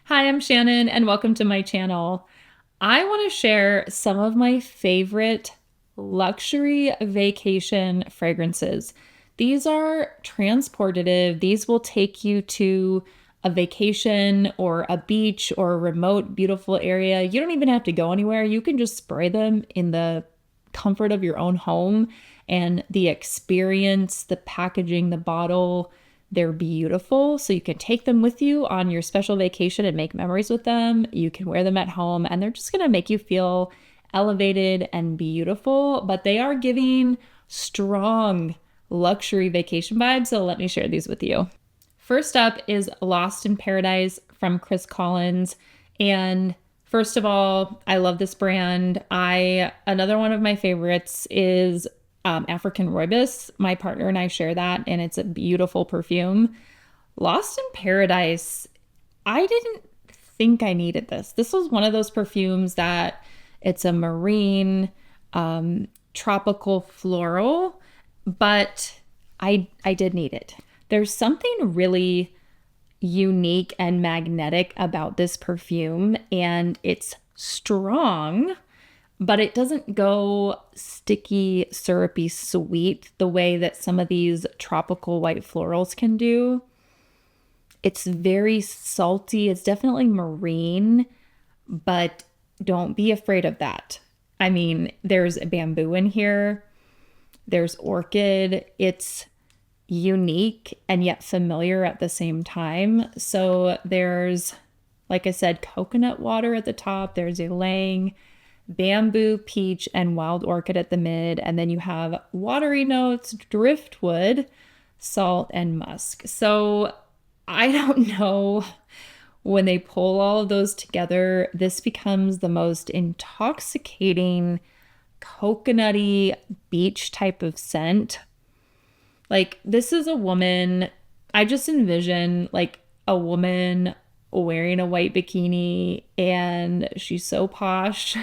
Hi, I'm Shannon, and welcome to my channel. I want to share some of my favorite luxury vacation fragrances. These are transportative. These will take you to a vacation or a beach or a remote, beautiful area. You don't even have to go anywhere. You can just spray them in the comfort of your own home, and the experience, the packaging, the bottle, they're beautiful. So you can take them with you on your special vacation and make memories with them. You can wear them at home, and they're just going to make you feel elevated and beautiful. But they are giving strong luxury vacation vibes. So let me share these with you. First up is Lost in Paradise from Chris Collins. And first of all, I love this brand. Another one of my favorites is African Rooibos. My partner and I share that, and it's a beautiful perfume. Lost in Paradise, I didn't think I needed this. This was one of those perfumes that it's a marine, tropical floral, but I did need it. There's something really unique and magnetic about this perfume, and it's strong, but it doesn't go sticky, syrupy, sweet the way that some of these tropical white florals can do. It's very salty. It's definitely marine, but don't be afraid of that. I mean, there's bamboo in here, there's orchid. It's unique and yet familiar at the same time. So there's, like I said, coconut water at the top, there's ylang, bamboo, peach, and wild orchid at the mid, and then you have watery notes, driftwood, salt, and musk. So I don't know, when they pull all of those together, this becomes the most intoxicating, coconutty beach type of scent. Like, this is a woman, I just envision like a woman wearing a white bikini, and she's so posh.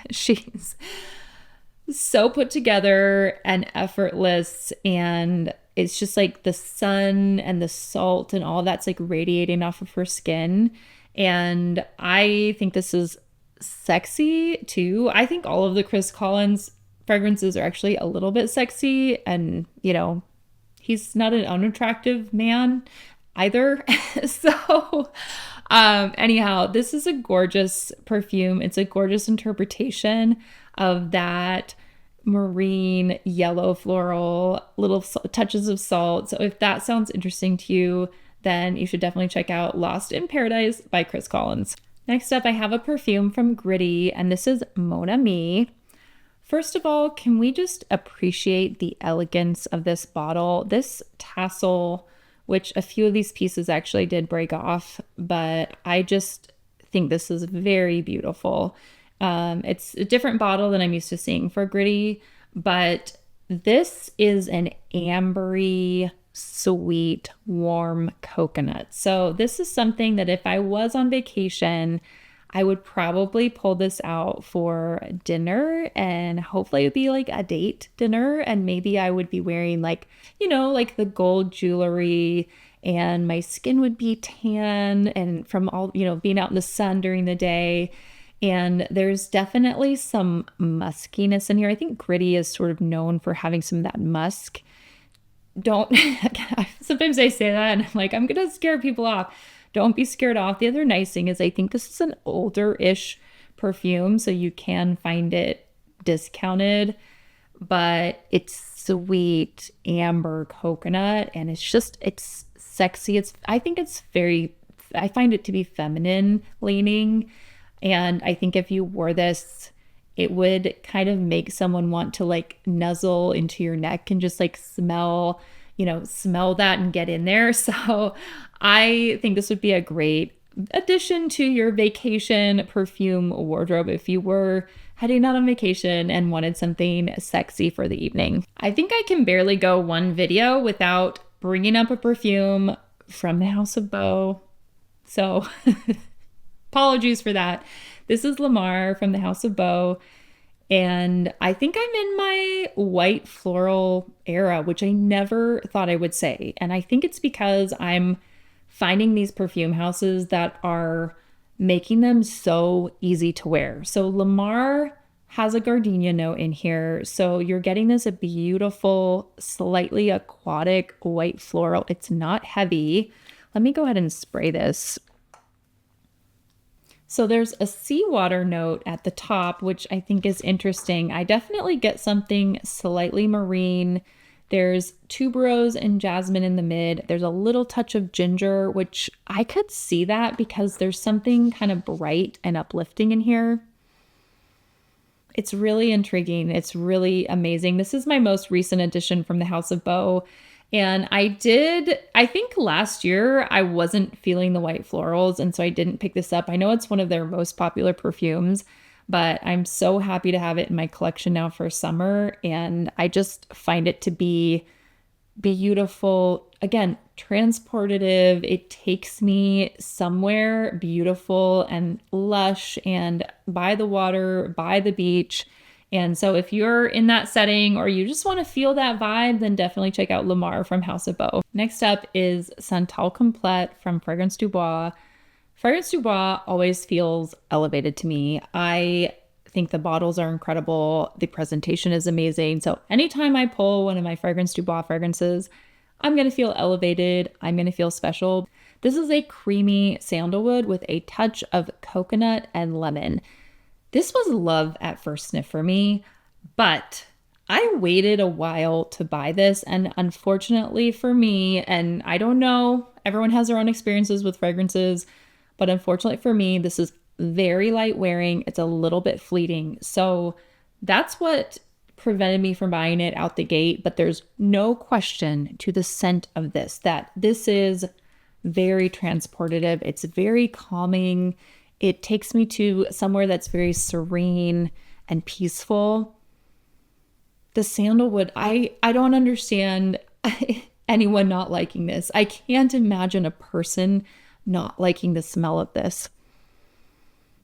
She's so put together and effortless, and it's just like the sun and the salt and all that's like radiating off of her skin. And I think this is sexy too. I think all of the Chris Collins fragrances are actually a little bit sexy, and he's not an unattractive man either. So anyhow, this is a gorgeous perfume. It's a gorgeous interpretation of that marine yellow floral, little touches of salt. So if that sounds interesting to you, then you should definitely check out Lost in Paradise by Chris Collins. Next up, I have a perfume from Gritty, and this is Mon Ami. First of all, can we just appreciate the elegance of this bottle? This tassel, which a few of these pieces actually did break off, but I just think this is very beautiful. It's a different bottle than I'm used to seeing for Gritty, but this is an ambery, sweet, warm coconut. So this is something that if I was on vacation, I would probably pull this out for dinner, and hopefully it would be like a date dinner. And maybe I would be wearing like the gold jewelry, and my skin would be tan and from all, being out in the sun during the day. And there's definitely some muskiness in here. I think Gritty is sort of known for having some of that musk. Don't, sometimes I say that and I'm like, I'm going to scare people off. Don't be scared off. The other nice thing is I think this is an older-ish perfume, so you can find it discounted, but it's sweet amber coconut, and it's sexy. I find it to be feminine leaning, and I think if you wore this, it would kind of make someone want to like nuzzle into your neck and just like smell that and get in there. So I think this would be a great addition to your vacation perfume wardrobe if you were heading out on vacation and wanted something sexy for the evening. I think I can barely go one video without bringing up a perfume from the House of Beau. So apologies for that. This is Lamar from the House of Beau. And I think I'm in my white floral era, which I never thought I would say. And I think it's because I'm finding these perfume houses that are making them so easy to wear. So Lamar has a gardenia note in here. So you're getting this a beautiful, slightly aquatic white floral. It's not heavy. Let me go ahead and spray this. So there's a seawater note at the top, which I think is interesting. I definitely get something slightly marine. There's tuberose and jasmine in the mid. There's a little touch of ginger, which I could see that because there's something kind of bright and uplifting in here. It's really intriguing. It's really amazing. This is my most recent addition from the House of Beau. And I think last year I wasn't feeling the white florals, and so I didn't pick this up. I know it's one of their most popular perfumes, but I'm so happy to have it in my collection now for summer, and I just find it to be beautiful. Again, transportative. It takes me somewhere beautiful and lush and by the water, by the beach. And so if you're in that setting or you just want to feel that vibe, then definitely check out Lamar from House of Beau. Next up is Santal Complet from Fragrance du Bois. Fragrance du Bois always feels elevated to me. I think the bottles are incredible. The presentation is amazing. So anytime I pull one of my Fragrance du Bois fragrances, I'm going to feel elevated. I'm going to feel special. This is a creamy sandalwood with a touch of coconut and lemon. This was love at first sniff for me, but I waited a while to buy this, and unfortunately for me, and I don't know, everyone has their own experiences with fragrances, but unfortunately for me, this is very light wearing. It's a little bit fleeting. So that's what prevented me from buying it out the gate, but there's no question to the scent of this, that this is very transportative. It's very calming. It takes me to somewhere that's very serene and peaceful. The sandalwood, I don't understand anyone not liking this. I can't imagine a person not liking the smell of this.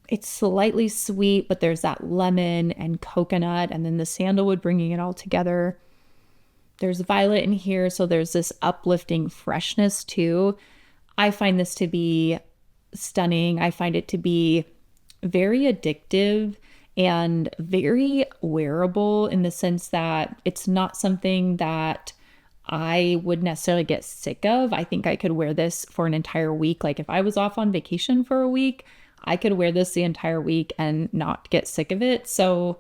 It's slightly sweet, but there's that lemon and coconut, and then the sandalwood bringing it all together. There's violet in here, so there's this uplifting freshness too. I find this to be stunning. I find it to be very addictive and very wearable in the sense that it's not something that I would necessarily get sick of. I think I could wear this for an entire week. Like if I was off on vacation for a week, I could wear this the entire week and not get sick of it. So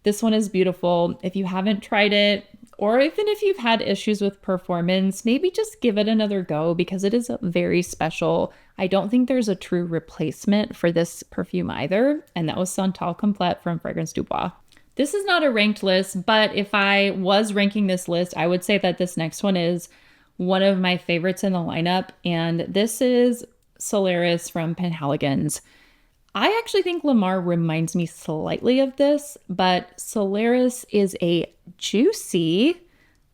this one is beautiful. If you haven't tried it, or even if you've had issues with performance, maybe just give it another go because it is very special. I don't think there's a true replacement for this perfume either. And that was Santal Complet from Fragrance du Bois. This is not a ranked list, but if I was ranking this list, I would say that this next one is one of my favorites in the lineup. And this is Solaris from Penhaligon's. I actually think Lamar reminds me slightly of this, but Solaris is a juicy,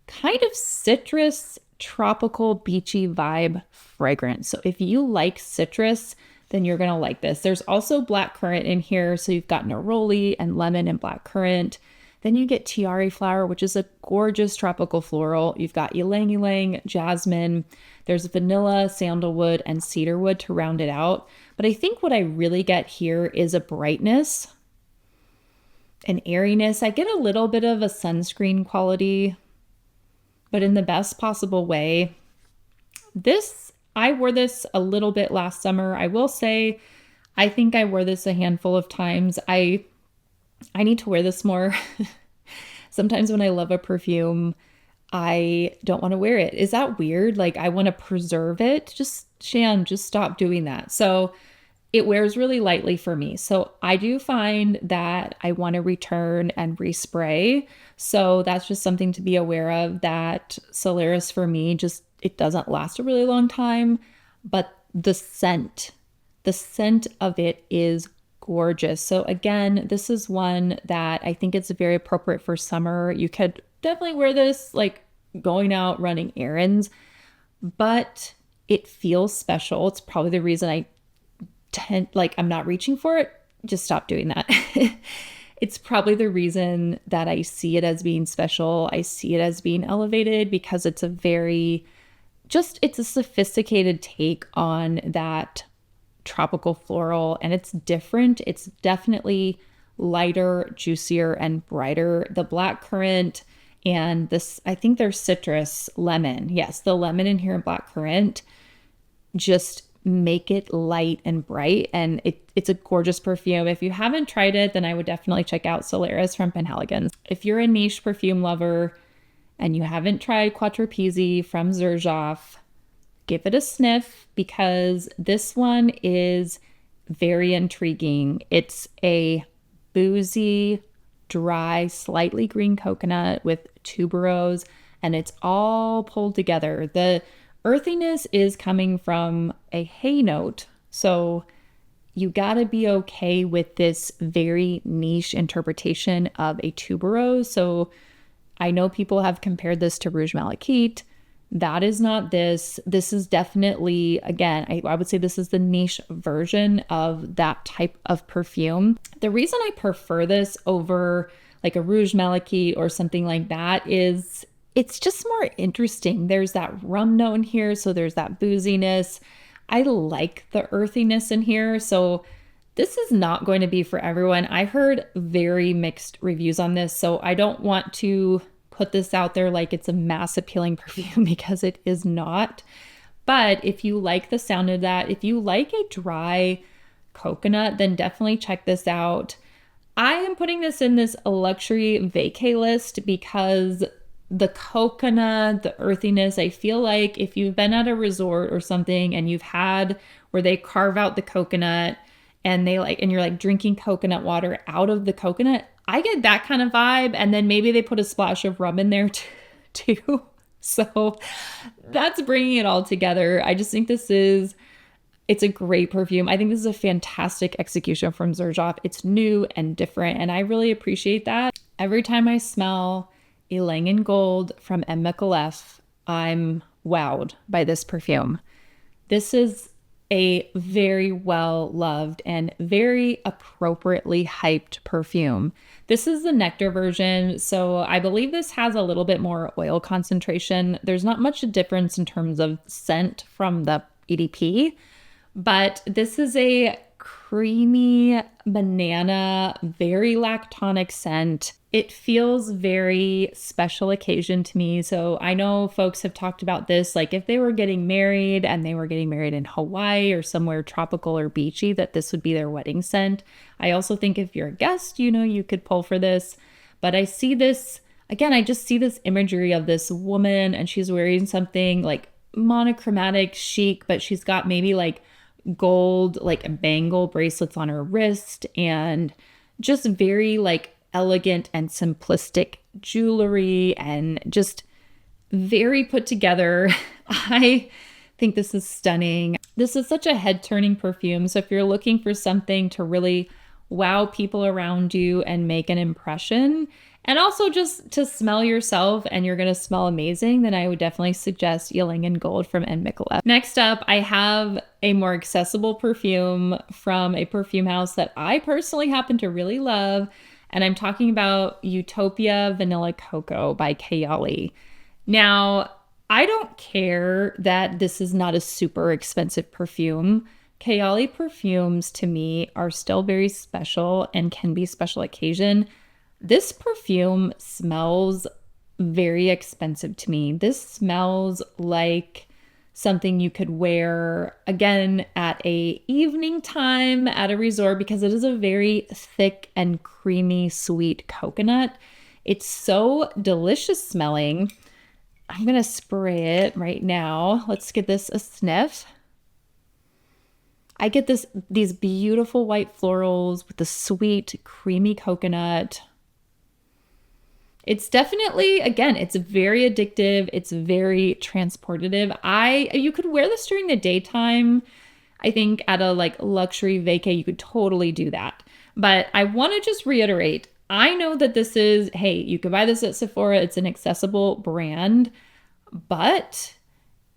kind of citrus, tropical, beachy vibe fragrance. So if you like citrus, then you're going to like this. There's also blackcurrant in here. So you've got neroli and lemon and blackcurrant. Then you get tiare flower, which is a gorgeous tropical floral. You've got ylang ylang, jasmine. There's vanilla, sandalwood, and cedarwood to round it out. But I think what I really get here is a brightness, an airiness. I get a little bit of a sunscreen quality, but in the best possible way. I wore this a little bit last summer. I will say, I think I wore this a handful of times. I need to wear this more. Sometimes when I love a perfume, I don't want to wear it. Is that weird? Like I want to preserve it. Just stop doing that. So it wears really lightly for me. So I do find that I want to return and respray. So that's just something to be aware of, that Solaris for me, it doesn't last a really long time, but the scent of it is gorgeous. So again, this is one that I think it's very appropriate for summer. You could definitely wear this like going out running errands, but it feels special. It's probably the reason I'm not reaching for it. Just stop doing that. It's probably the reason that I see it as being special. I see it as being elevated because it's a sophisticated take on that tropical floral, and it's different. It's definitely lighter, juicier, and brighter. The blackcurrant and this, I think there's citrus, lemon. Yes, the lemon in here and blackcurrant just make it light and bright, and it's a gorgeous perfume. If you haven't tried it, then I would definitely check out Solaris from Penhaligon's. If you're a niche perfume lover and you haven't tried Quattro Pizzi from Xerjoff, give it a sniff, because this one is very intriguing. It's a boozy, dry, slightly green coconut with tuberose, and it's all pulled together. The earthiness is coming from a hay note, so you gotta be okay with this very niche interpretation of a tuberose. So I know people have compared this to Rouge Malachite. That is not this. This is definitely, again, I would say this is the niche version of that type of perfume. The reason I prefer this over like a Rouge Malachite or something like that is it's just more interesting. There's that rum note in here, so there's that booziness. I like the earthiness in here, so this is not going to be for everyone. I heard very mixed reviews on this, so I don't want to put this out there like it's a mass appealing perfume, because it is not. But if you like the sound of that, if you like a dry coconut, then definitely check this out. I am putting this in this luxury vacay list because the coconut, the earthiness, I feel like if you've been at a resort or something and you've had where they carve out the coconut and you're like drinking coconut water out of the coconut, I get that kind of vibe. And then maybe they put a splash of rum in there too. So that's bringing it all together. I just think it's a great perfume. I think this is a fantastic execution from Xerjoff. It's new and different, and I really appreciate that. Every time I smell Ylang in Gold from M. Micallef, I'm wowed by this perfume. This is a very well loved and very appropriately hyped perfume. This is the Nectar version, so I believe this has a little bit more oil concentration. There's not much difference in terms of scent from the EDP, but this is a creamy banana, very lactonic scent. It feels very special occasion to me. So I know folks have talked about this, like if they were getting married and they were getting married in Hawaii or somewhere tropical or beachy, that this would be their wedding scent. I also think if you're a guest, you could pull for this. But I see this, again, I just see this imagery of this woman and she's wearing something like monochromatic chic, but she's got maybe like gold, like bangle bracelets on her wrist, and just very like elegant and simplistic jewelry, and just very put together. I think this is stunning. This is such a head-turning perfume. So if you're looking for something to really wow people around you and make an impression, and also just to smell yourself and you're going to smell amazing, then I would definitely suggest Ylang in Gold from M. Micallef. Next up, I have a more accessible perfume from a perfume house that I personally happen to really love, and I'm talking about Utopia Vanilla Coco by Kayali. Now, I don't care that this is not a super expensive perfume. Kayali perfumes to me are still very special and can be special occasion. This perfume smells very expensive to me. This smells like something you could wear, again, at a evening time at a resort, because it is a very thick and creamy, sweet coconut. It's so delicious smelling. I'm going to spray it right now. Let's give this a sniff. I get these beautiful white florals with the sweet, creamy coconut. It's definitely, again, it's very addictive. It's very transportative. You could wear this during the daytime. I think at a like luxury vacay, you could totally do that. But I want to just reiterate, I know that this is, hey, you could buy this at Sephora. It's an accessible brand, but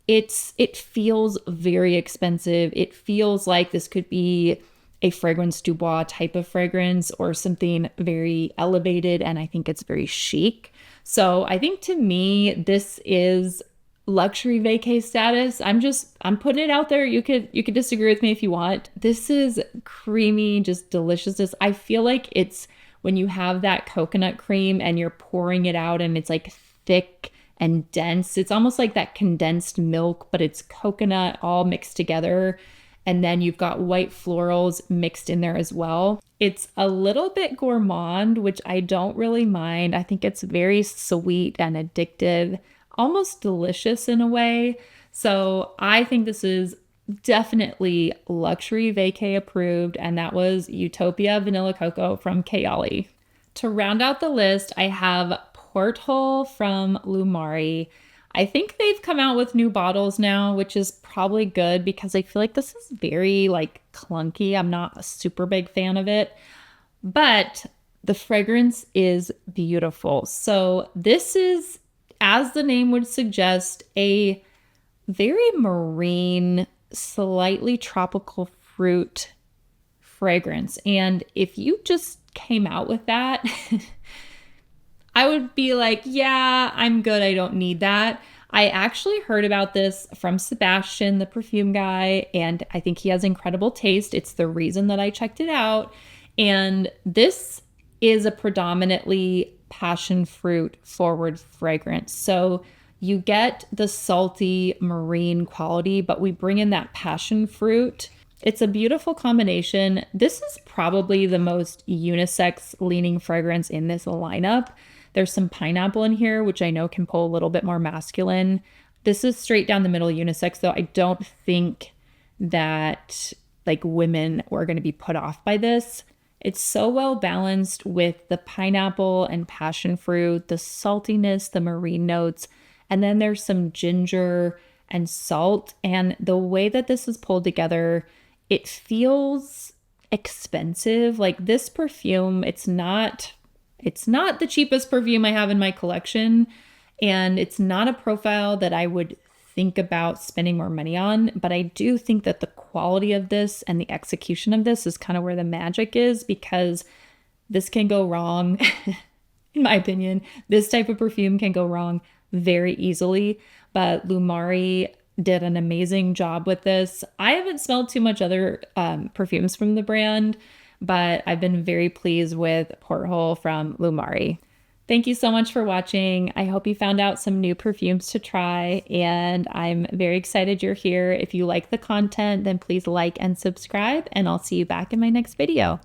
it feels very expensive. It feels like this could be a fragrance du bois type of fragrance or something very elevated, and I think it's very chic. So I think to me, this is luxury vacay status. I'm putting it out there. You could disagree with me if you want. This is creamy, just deliciousness. I feel like it's when you have that coconut cream and you're pouring it out and it's like thick and dense. It's almost like that condensed milk, but it's coconut all mixed together. And then you've got white florals mixed in there as well. It's a little bit gourmand, which I don't really mind. I think it's very sweet and addictive, almost delicious in a way. So I think this is definitely luxury vacay approved, and that was Utopia Vanilla Coco from Kayali. To round out the list, I have Porthole from Lumari. I think they've come out with new bottles now, which is probably good because I feel like this is very like clunky. I'm not a super big fan of it, but the fragrance is beautiful. So this is, as the name would suggest, a very marine, slightly tropical fruit fragrance. And if you just came out with that, I would be like, yeah, I'm good. I don't need that. I actually heard about this from Sebastian, the perfume guy, and I think he has incredible taste. It's the reason that I checked it out. And this is a predominantly passion fruit forward fragrance. So you get the salty marine quality, but we bring in that passion fruit. It's a beautiful combination. This is probably the most unisex leaning fragrance in this lineup. There's some pineapple in here, which I know can pull a little bit more masculine. This is straight down the middle unisex, though. I don't think that like women are going to be put off by this. It's so well balanced with the pineapple and passion fruit, the saltiness, the marine notes, and then there's some ginger and salt. And the way that this is pulled together, it feels expensive. Like this perfume, it's not the cheapest perfume I have in my collection, and it's not a profile that I would think about spending more money on, but I do think that the quality of this and the execution of this is kind of where the magic is, because this can go wrong. In my opinion, this type of perfume can go wrong very easily, but Lumari did an amazing job with this. I haven't smelled too much other perfumes from the brand, but I've been very pleased with Porthole from Lumari. Thank you so much for watching. I hope you found out some new perfumes to try, and I'm very excited you're here. If you like the content, then please like and subscribe, and I'll see you back in my next video.